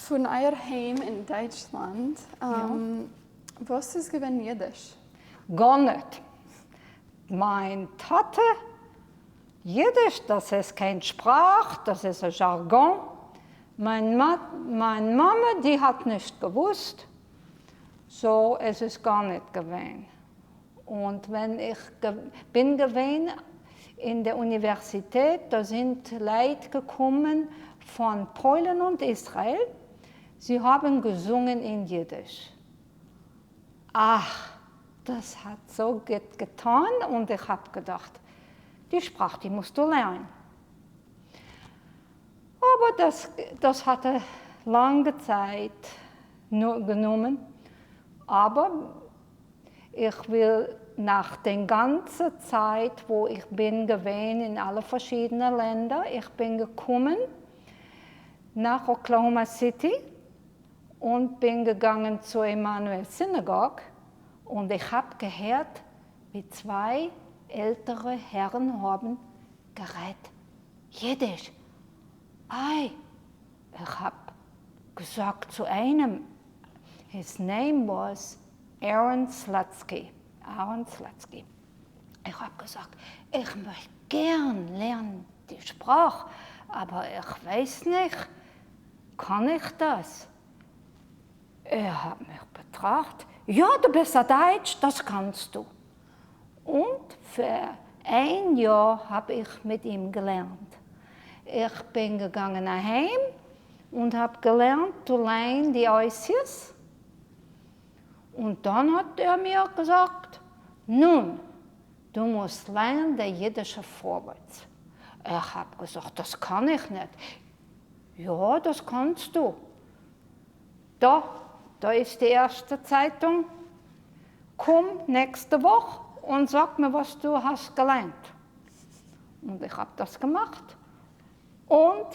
Von euer Heim in Deutschland, was ist gewesen Jiddisch? Gar nicht. Mein Tate, Jiddisch, das ist keine Sprache, das ist ein Jargon. Meine Mama, die hat nicht gewusst, so es ist gar nicht gewesen. Und wenn ich bin gewesen in der Universität, da sind Leute gekommen von Polen und Israel. Sie haben gesungen in Jiddisch. Ach, das hat so getan und ich habe gedacht, die Sprache, die musst du lernen. Aber das hatte lange Zeit genommen. Aber ich will nach der ganzen Zeit, wo ich bin gewesen in alle verschiedenen Länder, ich bin gekommen nach Oklahoma City und bin gegangen zur Emanuel Synagogue und ich habe gehört, wie zwei ältere Herren haben geredet Jiddisch. Ei, ich habe gesagt zu einem, his name was Aaron Slutsky. Aaron Slutsky. Ich habe gesagt, ich möchte gern lernen die Sprache, aber ich weiß nicht, kann ich das? Er hat mich betrachtet, ja, du bist ja Deutsch, das kannst du. Und für ein Jahr habe ich mit ihm gelernt. Ich bin gegangen nach Hause und habe gelernt zu lernen die Äußers. Und dann hat er mir gesagt, nun, du musst lernen der jiddische Vorwärts. Ich habe gesagt, das kann ich nicht. Ja, das kannst du. Da ist die erste Zeitung. Komm nächste Woche und sag mir, was du hast gelernt. Und ich habe das gemacht. Und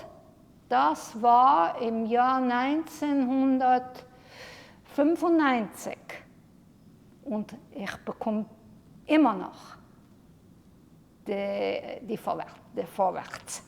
das war im Jahr 1995. Und ich bekomme immer noch die Vorwärts.